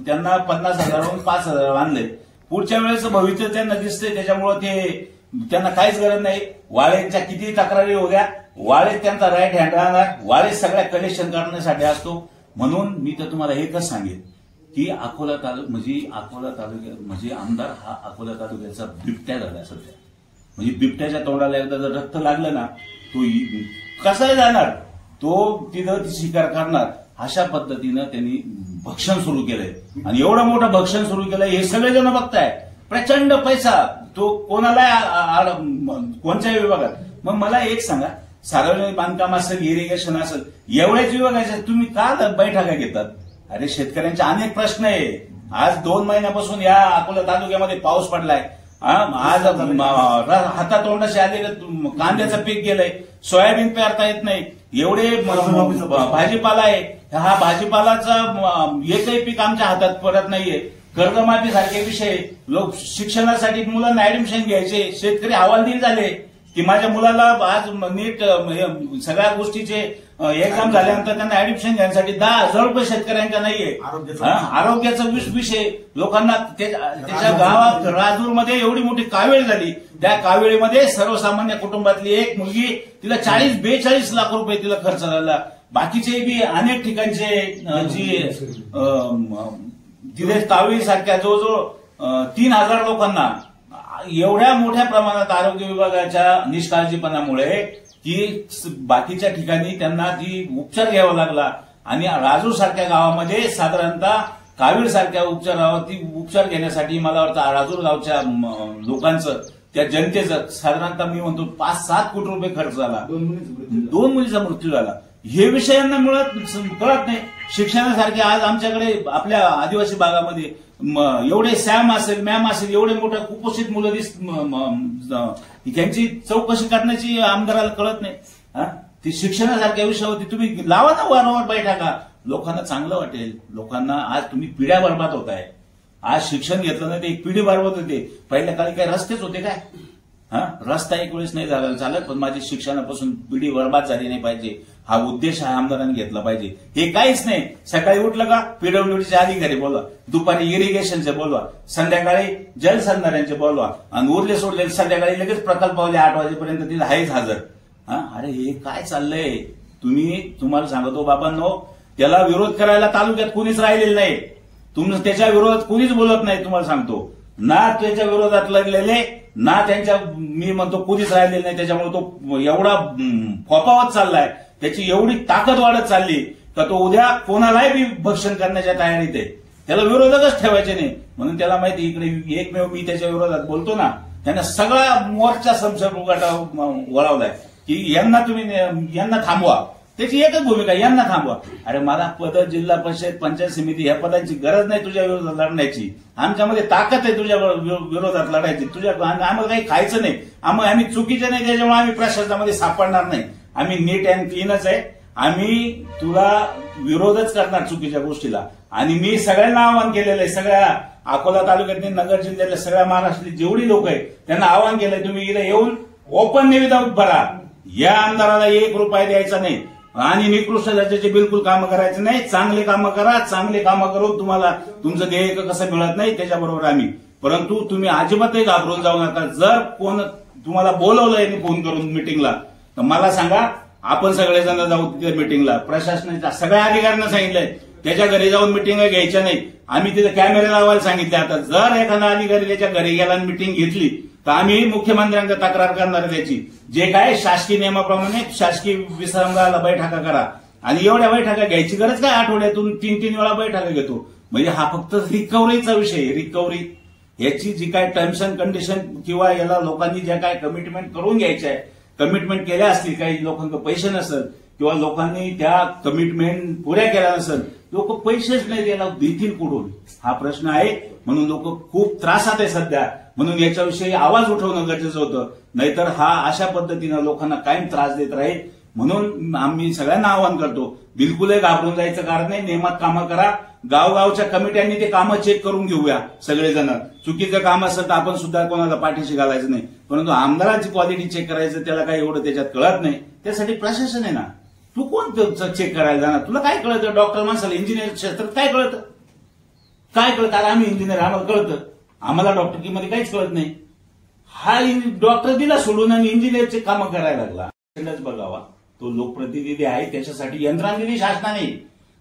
त्यांना 50,000वरून 5,000 आणले. पुढच्या वेळेस भविष्य त्यांना दिसतंय, त्याच्यामुळे त्यांना काहीच गरज नाही. वाळेंच्या किती तक्रारी होत्या, वाळे त्यांचा राईट हँड राहणार. वाळे सगळ्या कलेक्शन करण्यासाठी असतो. म्हणून मी तर तुम्हाला एकच सांगेन की अकोला तालुक्यात म्हणजे आमदार हा अकोला तालुक्याचा बिबट्या झाला सध्या. म्हणजे बिबट्याच्या तोंडाला एकदा जर रक्त लागलं ना तो कसाही जाणार, तो तिथं शिकार करणार. अशा पद्धतीनं त्यांनी भक्षण सुरू केलंय. आणि एवढं मोठं भक्षण सुरू केलंय हे सगळेजण बघताय. प्रचंड पैसा तो कोणाला कोणत्याही विभागात. मग मला एक सांगा, सार्वजनिक बांधकाम असेल, इरिगेशन असेल, एवढ्याच विभागाचे तुम्ही का बैठका घेतात? अरे शेतकऱ्यांचे अनेक प्रश्न आहे. आज 2 महिन्यापासून या अकोला तालुक्यामध्ये पाऊस पडलाय. आज हातातोंडाशी आलेलं कांद्याचं पीक गेलंय, सोयाबीन पेरता येत नाही, एवढे भाजीपाला आहे, हा भाजीपालाचा एकही पीक आमच्या हातात पडत नाहीये. कर्जमाफी सारखे विषय, लोक शिक्षणासाठी मुलांना ऍडमिशन घ्यायचे, शेतकरी हवालदिल झाले की माझ्या मुलाला आज नीट सगळ्या गोष्टीचे एक्झाम झाल्यानंतर त्यांना ऍडमिशन घेण्यासाठी 10,000 रुपये शेतकऱ्यांच्या नाहीये. आरोग्याचा विषय लोकांना त्याच्या गावात राजूरमध्ये एवढी मोठी कावेळ झाली, त्या कावेळीमध्ये सर्वसामान्य कुटुंबातली एक मुलगी, तिला 40-42 लाख रुपये तिला खर्च झाला. बाकीचे बी अनेक ठिकाणचे जी तिथे कावेळी सारख्या जवळजवळ 3,000 लोकांना एवढ्या मोठ्या प्रमाणात आरोग्य विभागाच्या निष्काळजीपणामुळे की बाकीच्या ठिकाणी त्यांना ती उपचार घ्यावा लागला. आणि राजूर सारख्या गावामध्ये साधारणतः कावीड सारख्या उपचार घेण्यासाठी मला वाटतं राजूर गावच्या लोकांचं, त्या जनतेचं साधारणतः मी म्हणतो 5-7 कोटी रुपये खर्च झाला. 2 मुलीचा मृत्यू झाला. हे विषयांना कळत नाही. शिक्षणासारखे आज आमच्याकडे आपल्या आदिवासी भागामध्ये एवढे सॅम असेल, मॅम असेल, एवढे मोठ्या कुपोषित मुलं त्यांची चौकशी करण्याची आमदाराला कळत नाही. ती शिक्षणासारख्या विषयावरती तुम्ही लावा ना वारंवार बैठका, लोकांना चांगलं वाटेल. लोकांना आज तुम्ही पिढ्या बरबाद होताय. आज शिक्षण घेतलं नाही ते एक पिढी बरबाद होते. पहिल्या काळी काय रस्तेच होते काय? रस्ता एक वेळेस नाही झाला चालत, पण माझी शिक्षणापासून पिढी बरबाद झाली नाही पाहिजे, हा उद्देश हा आमदारांनी घेतला पाहिजे. हे काहीच नाही. सकाळी उठलं का पीडब्ल्यूडीचे अधिकारी बोलवा, दुपारी इरिगेशनचे बोलवा, संध्याकाळी जलसंधारणचे बोलवा, आणि उरले सोडले संध्याकाळी लगेच प्रकल्पावले 8 वाजेपर्यंत तिला आहेच हजर. अरे हे काय चाललंय? तुम्हाला सांगतो बाबांनो, त्याला विरोध करायला तालुक्यात कुणीच राहिलेलं नाही. त्याच्या विरोधात कुणीच बोलत नाही. तुम्हाला सांगतो ना, त्याच्या विरोधात लढलेले ना त्यांच्या मी म्हणतो कुणीच राहिलेलं नाही. त्याच्यामुळे तो एवढा फोपावत चाललाय, त्याची एवढी ताकद वाढत चालली का तो उद्या कोणालाही बी भक्षण करण्याच्या तयारीत आहे. त्याला विरोधकच ठेवायचे नाही. म्हणून त्याला माहिती इकडे एकमेव मी त्याच्या विरोधात बोलतो ना, त्यांना सगळा मोर्चा संशय वळवलाय की यांना थांबवा. त्याची एकच भूमिका, यांना थांबवा. अरे मला पद, जिल्हा परिषद, पंचायत समिती ह्या पदांची गरज नाही तुझ्या विरोधात लढण्याची. आमच्यामध्ये ताकद आहे तुझ्या विरोधात लढायची. आम्हाला काही खायचं नाही, आम्ही चुकीचे नाही, त्याच्यामुळे आम्ही प्रशासनामध्ये सापडणार नाही. आम्ही नीट अँड क्लीनच आहे. आम्ही तुला विरोधच करणार चुकीच्या गोष्टीला. आणि मी सगळ्यांना आवाहन केलेलं आहे, सगळ्या अकोला तालुक्यातली, नगर जिल्ह्यातल्या सगळ्या महाराष्ट्रातली जेवढी लोक आहेत त्यांना आवाहन केलंय, तुम्ही इथे येऊन ओपन निविदा भरा. या आमदाराला 1 रुपया द्यायचा नाही आणि निकृष्ट दर्जाचे बिलकुल कामं करायचं नाही. चांगले कामं करा. चांगले कामं करून तुम्हाला तुमचं देयक कसं मिळत नाही त्याच्याबरोबर आम्ही. परंतु तुम्ही अजिबातही घाबरून जाऊ नका. जर कोण तुम्हाला बोलवलंय फोन करून मिटिंगला, तर मला सांगा, आपण सगळेजण जाऊ तिथे मिटिंगला. प्रशासनाच्या सगळ्या अधिकाऱ्यांना सांगितलंय त्याच्या घरी जाऊन मिटिंग घ्यायच्या नाही. आम्ही तिथे कॅमेरे लावायला सांगितले. आता जर एखादा अधिकारी त्याच्या घरी गेला आणि मिटिंग घेतली तर आम्ही मुख्यमंत्र्यांना तक्रार करणार त्याची. जे काय शासकीय नियमाप्रमाणे शासकीय विश्रामगृहाला बैठका करा. आणि एवढ्या बैठका घ्यायची गरज काय? आठवड्यातून 3-3 वेळा बैठका घेतो. म्हणजे हा फक्त रिकव्हरीचा विषय आहे. रिकव्हरी याची जी काय टर्म्स अँड कंडिशन किंवा याला लोकांनी ज्या काय कमिटमेंट करून घ्यायच्या आहे, कमिटमेंट केल्या असतील, काही लोकांकडे पैसे नसेल किंवा लोकांनी त्या कमिटमेंट पुऱ्या केल्या नसेल, लोक पैसेच नाही द्यायला देतील कुठून, हा प्रश्न आहे. म्हणून लोक खूप त्रासात आहे सध्या. म्हणून याच्याविषयी आवाज उठवणं गरजेचं होतं. नाहीतर हा अशा पद्धतीनं लोकांना कायम त्रास देत राहील. म्हणून आम्ही सगळ्यांना आवाहन करतो, बिलकुलही घाबरून जायचं कारण नाही. नियमात कामं करा. गावगावच्या कमिट्यांनी ते कामं चेक करून घेऊया सगळेजण. चुकीचं काम असेल तर आपण सुद्धा कोणाला पाठीशी घालायचं नाही. परंतु आमदारांची क्वालिटी चेक करायचं त्याला काही एवढं त्याच्यात कळत नाही. त्यासाठी प्रशासन आहे ना, तू कोण चेक करायला जाणार? तुला काय कळतं? डॉक्टर माणसाला इंजिनियर क्षेत्रात काय कळतं? काय कळतं? अरे आम्ही इंजिनियर, आम्हाला कळतं. आम्हाला डॉक्टरकीमध्ये काहीच कळत नाही. हा डॉक्टर दिला सोडून आणि इंजिनियरचे कामं करायला लागला. बघावा, तो लोकप्रतिनिधी आहे, त्याच्यासाठी यंत्रणा दिली शासनाने.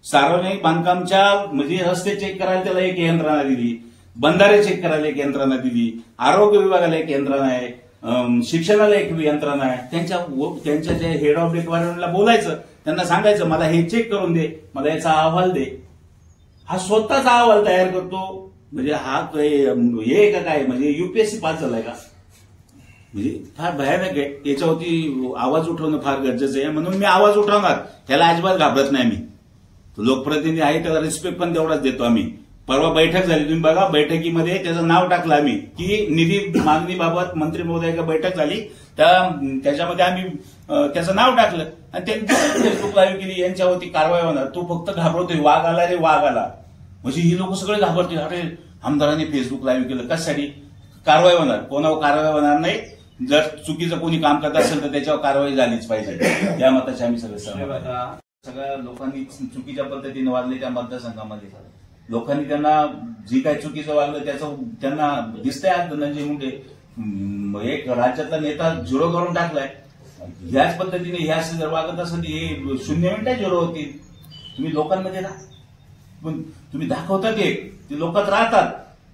सार्वजनिक बांधकामच्या म्हणजे रस्ते चेक करायला त्याला एक यंत्रणा दिली, बंधारे चेक करायला एक यंत्रणा दिली, आरोग्य विभागाला एक यंत्रणा आहे, शिक्षणाला एक यंत्रणा आहे. त्यांच्या जे हेड ऑफ डिपार्टमेंटला बोलायचं, त्यांना सांगायचं मला हे चेक करून दे, मला याचा अहवाल दे. हा स्वतःचा अहवाल तयार करतो. म्हणजे हा हे का काय, म्हणजे युपीएससी पास झालाय का? म्हणजे फार भयानक आहे. याच्यावरती आवाज उठवणं फार गरजेचं आहे. म्हणून मी आवाज उठवणार, त्याला अजिबात घाबरत नाही. मी लोकप्रतिनिधी आहे त्याला रिस्पेक्ट पण तेवढाच देतो आम्ही. परवा बैठक झाली, तुम्ही बघा, बैठकीमध्ये त्याचं नाव टाकलं आम्ही की निधी मागणीबाबत मंत्री महोदयाची बैठक झाली, त्याच्यामध्ये आम्ही त्याचं नाव टाकलं आणि त्यांनी फेसबुक लाईव्ह केली, यांच्यावरती कारवाई होणार. तू फक्त घाबरतोय, वाघ आला रे वाघ आला, म्हणजे ही लोक सगळे घाबरतोय. अरे आमदारांनी फेसबुक लाईव्ह केलं कशासाठी? कारवाई होणार. कोणावर कारवाई होणार नाही. जर चुकीचं कोणी काम करत असेल तर त्याच्यावर कारवाई झालीच पाहिजे. या मताचे आम्ही सगळे सहमत आहोत. सगळ्या लोकांनी चुकीच्या पद्धतीने वागले त्या मतदारसंघामध्ये. लोकांनी त्यांना जी काही चुकीचं वागलं त्याचं त्यांना दिसतंय. आज धनंजय मुंडे एक राज्यातला नेता झिरो करून टाकलाय. ह्याच पद्धतीने ह्या जर वागत असेल हे 0 मिनिटं झिरो होतील. तुम्ही लोकांमध्ये राहा, पण तुम्ही दाखवतात एक, ते लोकात राहतात,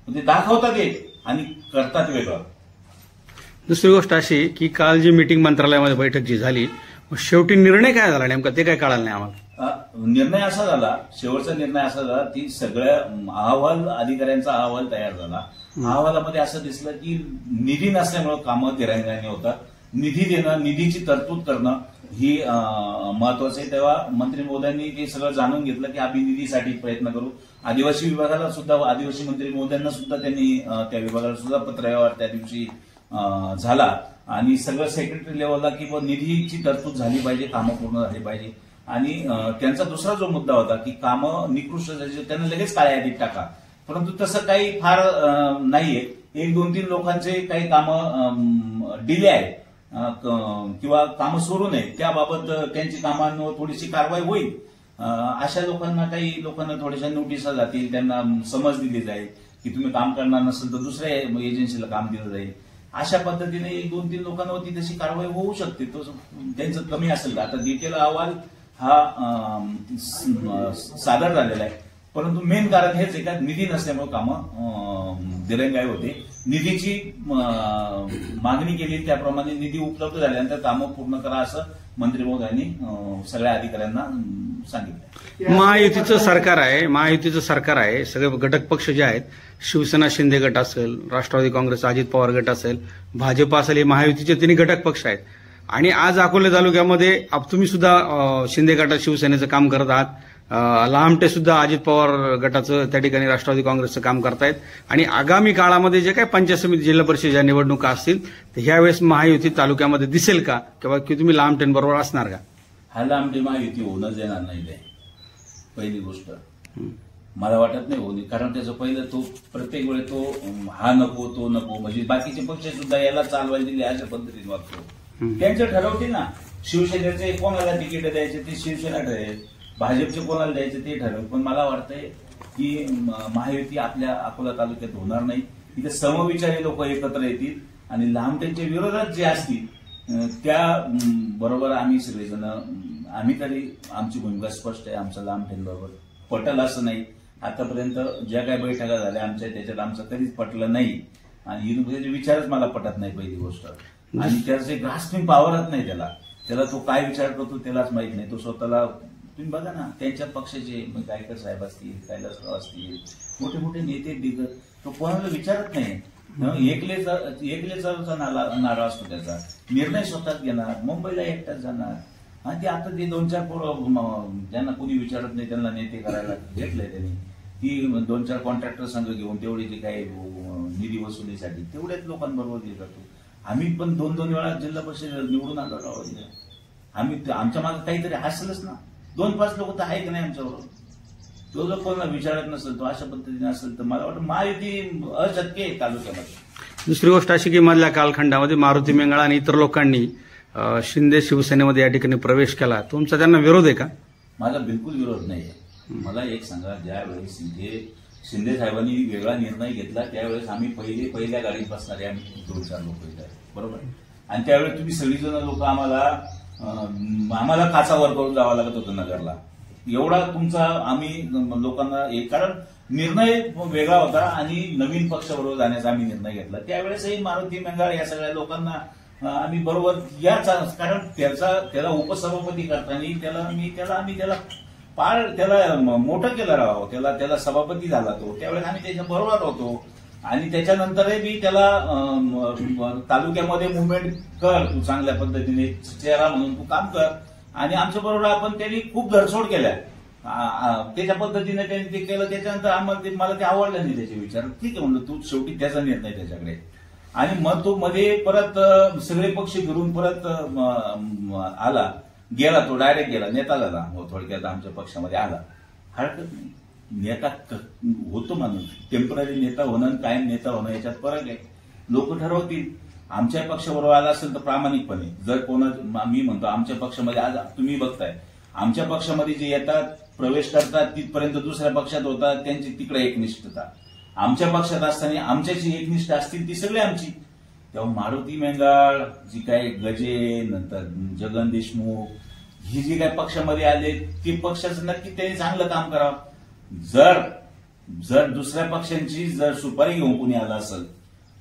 ते दाखवतात एक आणि करतात वेगळं. दुसरी गोष्ट अशी की काल जी मीटिंग मंत्रालयामध्ये बैठक जी झाली, शेवटी निर्णय काय झाला नेमका ते काय कळालं नाही आम्हाला. निर्णय असा झाला, शेवटचा निर्णय असा झाला की सगळ्या अहवाल, अधिकाऱ्यांचा अहवाल तयार झाला. अहवालामध्ये असं दिसलं की निधी नसल्यामुळे कामं दिरंगाने होतात. निधी देणं, निधीची तरतूद करणं ही महत्वाचं आहे. तेव्हा मंत्री महोदयांनी ते सगळं जाणून घेतलं की आम्ही निधीसाठी प्रयत्न करू. आदिवासी विभागाला सुद्धा, आदिवासी मंत्री महोदयांना सुद्धा त्यांनी त्या विभागाला सुद्धा पत्रव्यवहार त्या दिवशी झाला आणि सगळं सेक्रेटरी लेवलला की निधीची तरतूद झाली पाहिजे, कामं पूर्ण झाली पाहिजे. आणि त्यांचा दुसरा जो मुद्दा होता की कामं निकृष्ट झाली त्यांना लगेच काळ्या यादीत टाका, परंतु तसं काही फार नाहीये. 1-2-3 लोकांचे काही कामं डिले आहेत किंवा कामं सुरू नये, त्याबाबत त्यांची कामांवर थोडीशी कारवाई होईल. अशा लोकांना, काही लोकांना थोड्याशा नोटिसा जातील, त्यांना समज दिली जाईल की तुम्ही काम करणार नसेल तर दुसऱ्या एजन्सीला काम दिलं जाईल. अशा पद्धतीने 1-2-3 लोकांवरती तशी कारवाई होऊ शकते. तो त्यांचं कमी असेल. आता डिटेल अहवाल हा सादर झालेला आहे, परंतु मेन कारण हेच आहे का निधी नसल्यामुळे कामं दिरंगाई होते. निधीची मागणी केली त्याप्रमाणे निधी उपलब्ध झाल्यानंतर कामं पूर्ण करा असं मंत्री महोदयांनी सगळ्या अधिकाऱ्यांना सांगितलं. महायुतीचं सरकार आहे. सगळे घटक पक्ष जे आहेत, शिवसेना शिंदे गट असेल, राष्ट्रवादी काँग्रेस अजित पवार गट असेल, भाजप असेल, हे महायुतीचे तिन्ही घटक पक्ष आहेत. आणि आज अकोले तालुक्यामध्ये तुम्ही सुद्धा शिंदे गटात शिवसेनेचं काम करत आहात. लहामटे सुद्धा अजित पवार गटाचं त्या ठिकाणी राष्ट्रवादी काँग्रेसचं काम करतायत. आणि आगामी काळामध्ये जे काही पंचायत समिती, जिल्हा परिषद ज्या निवडणुका असतील तर ह्यावेळेस महायुती तालुक्यामध्ये दिसेल का, किंवा की तुम्ही लहामटेंबरोबर असणार का? हा लहामटे महायुती होणंच येणार नाही. पहिली गोष्ट मला वाटत नाही होणी, कारण त्याचं पहिलं तो प्रत्येक वेळेस तो हा नको तो नको, म्हणजे बाकीचे पक्ष सुद्धा याला चालवायला दिले अशा पद्धतीने वागतो. त्यांचं ठरवते ना, शिवसेनेचे कोणाला तिकीट द्यायचे ते शिवसेना ठरेल, भाजपचे कोणाला द्यायचे ते ठरवेल. पण मला वाटतंय की महायुती आपल्या अकोला तालुक्यात होणार नाही. इथे समविचारी लोक एकत्र येतील आणि लहामटेंच्या विरोधात जे असतील त्या बरोबर आम्ही सगळेजण, आम्ही तरी आमची भूमिका स्पष्ट आहे. आमचं लहामटेंबरोबर पटल असं नाही. आतापर्यंत ज्या काही बैठका झाल्या आमच्या त्याच्यात आमचं कधीच पटलं नाही आणि युनिव्हर्सिटीचे विचारच मला पटत नाही पहिली गोष्ट. आणि त्याचे ग्रास्पिंग पॉवरच नाही त्याला तो काय विचार करतो त्यालाच माहित नाही. तो स्वतःला, तुम्ही बघा ना, त्यांच्या पक्षाचे गायकर साहेब असतील, कैलासराव असतील, मोठे मोठे नेते दिग्गज, तो कोणाला विचारत नाही. एकलेचा नारा असतो त्याचा. निर्णय स्वतःच घेणार, मुंबईला एकटाच जाणार. आणि ते आता ते 2-4 पोरं ज्यांना कोणी विचारत नाही त्यांना नेते करायला घेतलंय त्यांनी. ती 2-4 कॉन्ट्रॅक्टर संघ घेऊन तेवढी जे काही निधी वसुलीसाठी तेवढ्याच लोकांबरोबर हे करतो. आम्ही पण 2-2 वेळा जिल्हा परिषद निवडून आलो राहू. आम्ही आमच्या मागे काहीतरी असेलच ना. 2-5 लोक तर आहे की नाही आमच्याबरोबर. तो जर कोणाला विचारत नसेल, तो अशा पद्धतीने असेल तर मला वाटतं महायुती अशक्य आहे तालुक्यामध्ये. दुसरी गोष्ट अशी की मधल्या कालखंडामध्ये मारुती मेंगळा आणि इतर लोकांनी शिंदे शिवसेनेमध्ये या ठिकाणी प्रवेश केला. तुमचा त्यांना विरोध आहे का? माझा बिलकुल विरोध नाही आहे. मला एक सांगा, ज्यावेळेस शिंदे साहेबांनी वेगळा निर्णय घेतला त्यावेळेस आम्ही पहिल्या गाडीत बसणारे आम्ही 2-4 लोक बरोबर. आणि त्यावेळेस तुम्ही सगळीजण लोक आम्हाला काचावर करून जावं लागत होतं नगरला. एवढा तुमचा आम्ही लोकांना कारण निर्णय वेगळा होता आणि नवीन पक्षाबरोबर जाण्याचा आम्ही निर्णय घेतला. त्यावेळेसही मारुती मेंगाळ या सगळ्या लोकांना आम्ही बरोबर याच, कारण त्याला उपसभापती करताना त्याला मोठं केलं राहावं, त्याला सभापती झाला तो. त्यावेळेस आम्ही त्याच्या बरोबर होतो. आणि त्याच्यानंतरही मी त्याला तालुक्यामध्ये मुवमेंट कर, तू चांगल्या पद्धतीने चेहरा म्हणून तू काम कर. आणि आमच्या बरोबर आपण त्यांनी खूप धरसोड केल्या. त्याच्या पद्धतीने त्यांनी ते केलं. त्याच्यानंतर आम्हाला मला ते आवडलं नाही त्याचे विचार. ठीक आहे म्हणलं, तू शेवटी त्याचा निर्णय त्याच्याकडे. आणि मग तो मध्ये परत सगळे पक्ष फिरून परत आला, गेला, तो डायरेक्ट गेला, नेता झाला. थोडक्यात आमच्या पक्षामध्ये आला. हरकत नाही, नेता होतो माणूस. टेम्पररी नेता होणं आणि कायम नेता होणं याच्यात फरक आहे. लोक ठरवतील. आमच्या पक्षाबरोबर आला असेल तर प्रामाणिकपणे. जर मी म्हणतो आमच्या पक्षामध्ये आज तुम्ही बघताय, आमच्या पक्षामध्ये जे येतात, प्रवेश करतात, तिथपर्यंत दुसऱ्या पक्षात होतात, त्यांची तिकडे एकनिष्ठता. आमच्या पक्षात असताना आमच्याची एकनिष्ठ असतील ती सगळी आमची. तेव्हा मारुती मेंगाळ, जी काय गजे, नंतर जगन देशमुख, ही जी काय पक्षामध्ये आले ते पक्षाचं नक्की त्यांनी चांगलं काम करावं. जर दुसऱ्या पक्षांची जर सुपारी घेऊन कुणी आलं असेल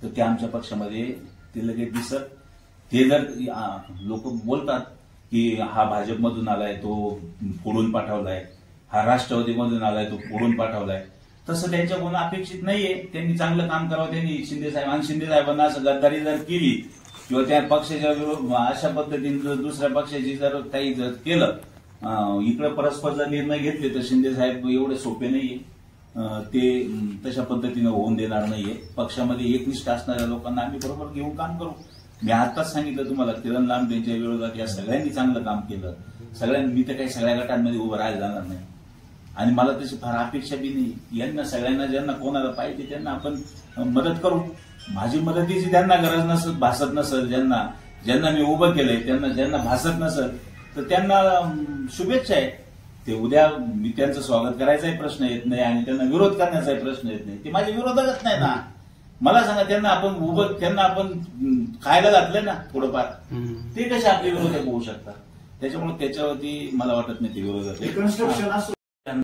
तर ते आमच्या पक्षामध्ये ते लगेच दिसत. ते जर लोक बोलतात की हा भाजपमधून आलाय तो फोडून पाठवलाय, हा राष्ट्रवादीमधून आलाय तो फोडून पाठवलाय, तसं त्यांच्याकडून अपेक्षित नाहीये. त्यांनी चांगलं काम करावं. त्यांनी शिंदेसाहेबांना असं गद्दारी जर केली किंवा त्या पक्षाच्या अशा पद्धतीने जर दुसऱ्या पक्षाची जर काही जर केलं, इकडे परस्पर जर निर्णय घेतले तर शिंदेसाहेब एवढे सोपे नाहीये. ते तशा पद्धतीने होऊन देणार नाहीये. पक्षामध्ये एकनिष्ठ असणाऱ्या लोकांना आम्ही बरोबर घेऊन काम करू. मी आताच सांगितलं तुम्हाला, किरण लांब यांच्या विरोधात या सगळ्यांनी चांगलं काम केलं. सगळ्यांनी, मी तर काही सगळ्या गटांमध्ये उभं राहायला जाणार नाही आणि मला तशी फार अपेक्षा बी नाही. यांना सगळ्यांना ज्यांना कोणाला पाहिजे त्यांना आपण मदत करू. माझी मदतीची त्यांना गरज नसेल, भासत नसेल, ज्यांना मी उभं केलंय त्यांना ज्यांना भासत नसेल तर त्यांना शुभेच्छा आहे. ते उद्या मी त्यांचं स्वागत करायचाही प्रश्न येत नाही आणि त्यांना विरोध करण्याचाही प्रश्न येत नाही. ते माझे विरोधकच नाही ना. मला सांगा, त्यांना आपण खायला घातलंय ना थोडंफार, ते कसे आपले विरोधक होऊ शकतात? त्याच्यामुळे त्याच्यावरती मला वाटत नाही ते विरोधक. कन्स्ट्रक्शन